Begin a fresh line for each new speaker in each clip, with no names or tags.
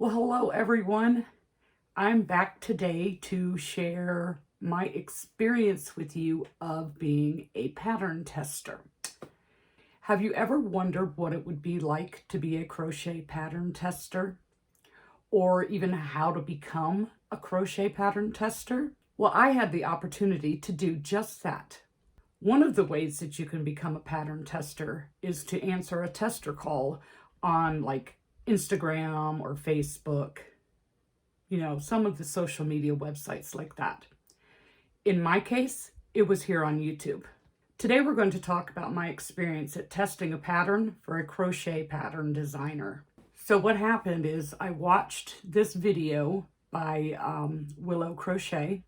Well, hello everyone. I'm back today to share my experience with you of being a pattern tester. Have you ever wondered what it would be like to be a crochet pattern tester? Or even how to become a crochet pattern tester? Well, I had the opportunity to do just that. One of the ways that you can become a pattern tester is to answer a tester call on Instagram or Facebook, some of the social media websites like that. In my case, it was here on YouTube. Today we're going to talk about my experience at testing a pattern for a crochet pattern designer. So what happened is I watched this video by Willow Crochet,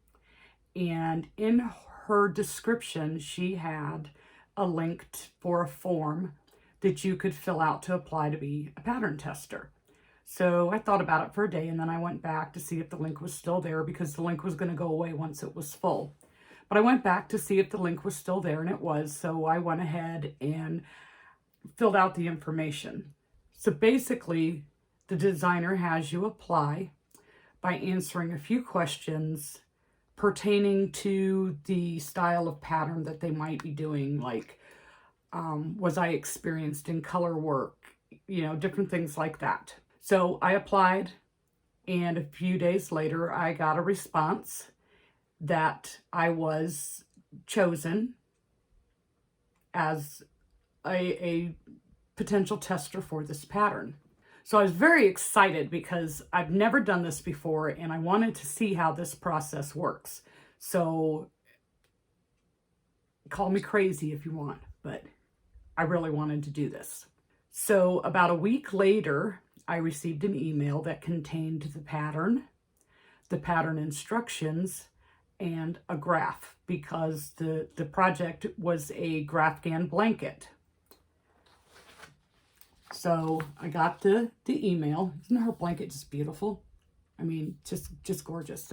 and in her description she had a link for a form that you could fill out to apply to be a pattern tester. So I thought about it for a day, and then I went back to see if the link was still there, because the link was going to go away once it was full. But I went back to see if the link was still there, and it was. So I went ahead and filled out the information. So basically, the designer has you apply by answering a few questions pertaining to the style of pattern that they might be doing, like was I experienced in color work, different things like that. So I applied, and a few days later I got a response that I was chosen as a potential tester for this pattern. So I was very excited because I've never done this before, and I wanted to see how this process works. So call me crazy if you want, but I really wanted to do this. So about a week later, I received an email that contained the pattern instructions, and a graph, because the project was a Graphghan blanket. So I got the email. Isn't her blanket just beautiful? I mean, just gorgeous.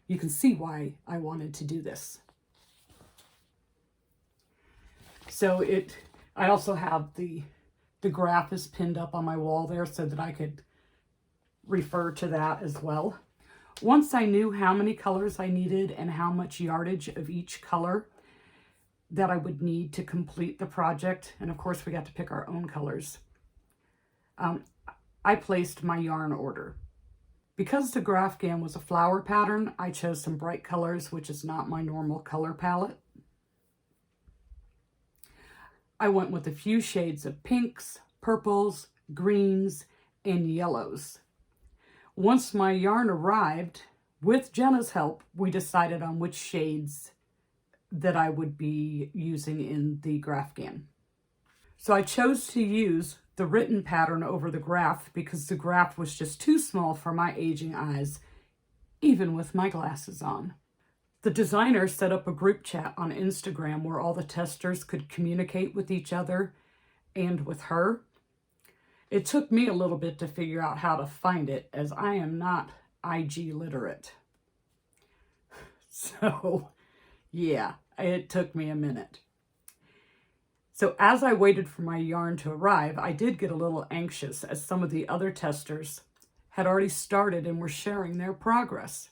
You can see why I wanted to do this. So I also have the graph is pinned up on my wall there so that I could refer to that as well. Once I knew how many colors I needed and how much yardage of each color that I would need to complete the project, and of course we got to pick our own colors, I placed my yarn order. Because the Graphghan was a flower pattern, I chose some bright colors, which is not my normal color palette. I went with a few shades of pinks, purples, greens, and yellows. Once my yarn arrived, with Jenna's help, we decided on which shades that I would be using in the Graphghan. So I chose to use the written pattern over the graph because the graph was just too small for my aging eyes, even with my glasses on. The designer set up a group chat on Instagram where all the testers could communicate with each other and with her. It took me a little bit to figure out how to find it, as I am not IG literate. So yeah, it took me a minute. So as I waited for my yarn to arrive, I did get a little anxious, as some of the other testers had already started and were sharing their progress.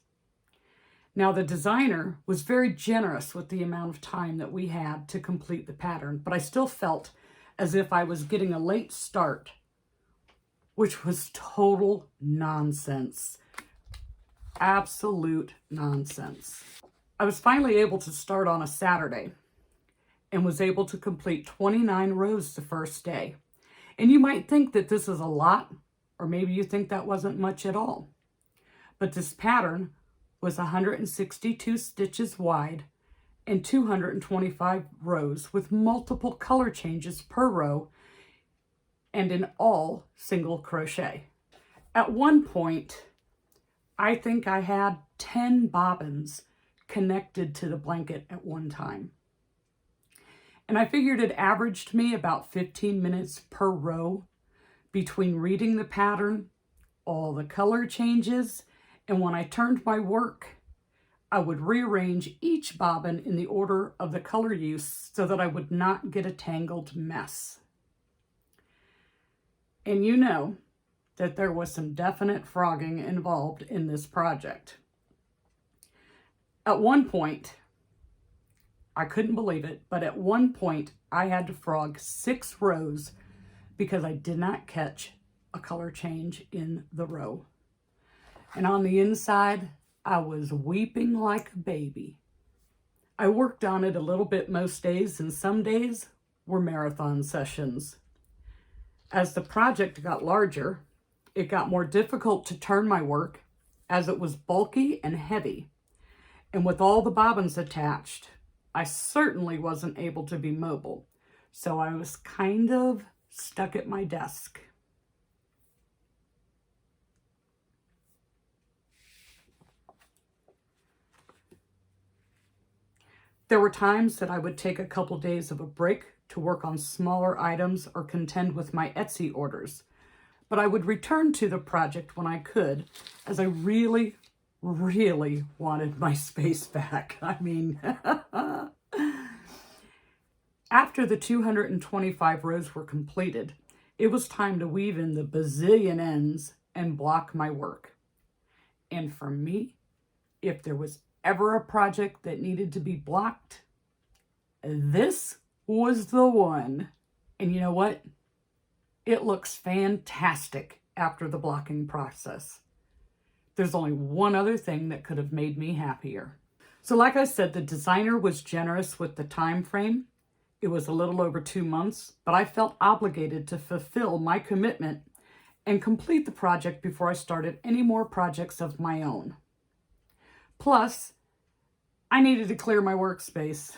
Now, the designer was very generous with the amount of time that we had to complete the pattern, but I still felt as if I was getting a late start, which was total nonsense. Absolute nonsense. I was finally able to start on a Saturday and was able to complete 29 rows the first day. And you might think that this is a lot, or maybe you think that wasn't much at all. But this pattern was 162 stitches wide and 225 rows with multiple color changes per row, and in all single crochet. At one point, I think I had 10 bobbins connected to the blanket at one time. And I figured it averaged me about 15 minutes per row between reading the pattern, all the color changes, and when I turned my work, I would rearrange each bobbin in the order of the color use so that I would not get a tangled mess. And that there was some definite frogging involved in this project. At one point, I couldn't believe it, but at one point I had to frog 6 rows because I did not catch a color change in the row. And on the inside, I was weeping like a baby. I worked on it a little bit most days, and some days were marathon sessions. As the project got larger, it got more difficult to turn my work as it was bulky and heavy. And with all the bobbins attached, I certainly wasn't able to be mobile. So I was kind of stuck at my desk. There were times that I would take a couple days of a break to work on smaller items or contend with my Etsy orders. But I would return to the project when I could, as I really wanted my space back. I mean, after the 225 rows were completed, it was time to weave in the bazillion ends and block my work. And for me, if there was ever a project that needed to be blocked, this was the one. And you know what? It looks fantastic after the blocking process. There's only one other thing that could have made me happier. So like I said, the designer was generous with the time frame. It was a little over 2 months, but I felt obligated to fulfill my commitment and complete the project before I started any more projects of my own. Plus, I needed to clear my workspace.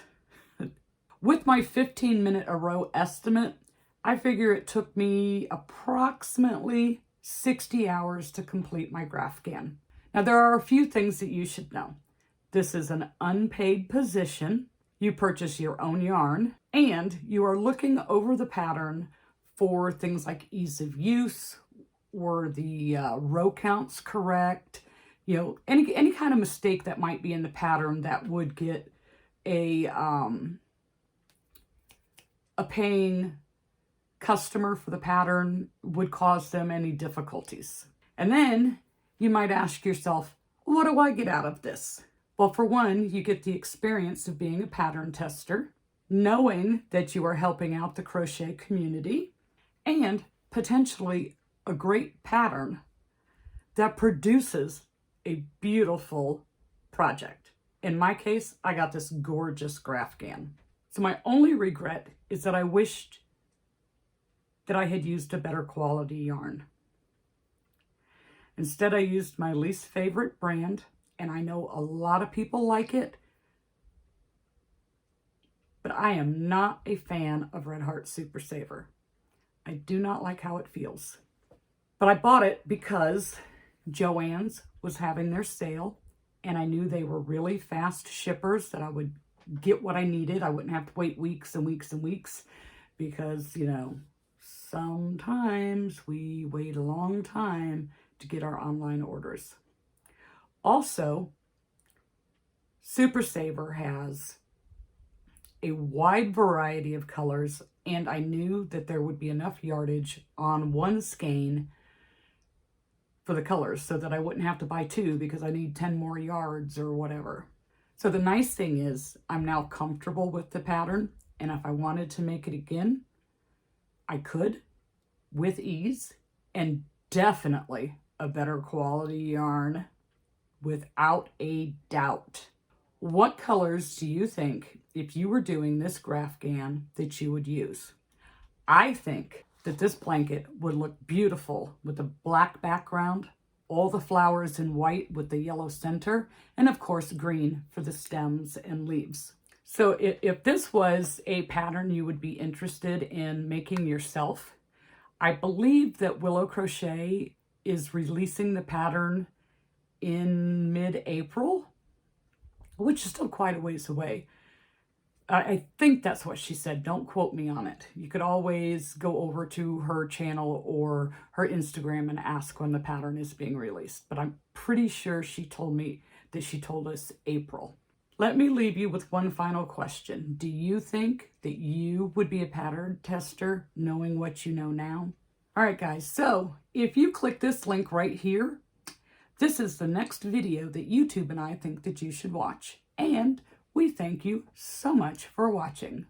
With my 15-minute a row estimate, I figure it took me approximately 60 hours to complete my Graphgan. Now, there are a few things that you should know. This is an unpaid position. You purchase your own yarn, and you are looking over the pattern for things like ease of use, were the row counts correct, you know, any kind of mistake that might be in the pattern that would get a paying customer for the pattern, would cause them any difficulties. And then you might ask yourself, what do I get out of this? Well, for one, you get the experience of being a pattern tester, knowing that you are helping out the crochet community, and potentially a great pattern that produces a beautiful project. In my case, I got this gorgeous Graphgan. So my only regret is that I wished that I had used a better quality yarn. Instead, I used my least favorite brand, and I know a lot of people like it, but I am not a fan of Red Heart Super Saver. I do not like how it feels. But I bought it because Joann's was having their sale, and I knew they were really fast shippers, that I would get what I needed. I wouldn't have to wait weeks and weeks and weeks because, you know, sometimes we wait a long time to get our online orders. Also, Super Saver has a wide variety of colors, and I knew that there would be enough yardage on one skein for the colors so that I wouldn't have to buy 2 because I need 10 more yards or whatever. So the nice thing is I'm now comfortable with the pattern, and if I wanted to make it again, I could with ease, and definitely a better quality yarn without a doubt. What colors do you think, if you were doing this Graphgan, that you would use? I think that this blanket would look beautiful with a black background, all the flowers in white with the yellow center, and of course green for the stems and leaves. So if this was a pattern you would be interested in making yourself, I believe that Willow Crochet is releasing the pattern in mid-April, which is still quite a ways away. I think that's what she said. Don't quote me on it. You could always go over to her channel or her Instagram and ask when the pattern is being released. But I'm pretty sure she told me that she told us April. Let me leave you with one final question. Do you think that you would be a pattern tester knowing what you know now? All right, guys, so if you click this link right here, this is the next video that YouTube and I think that you should watch. And we thank you so much for watching.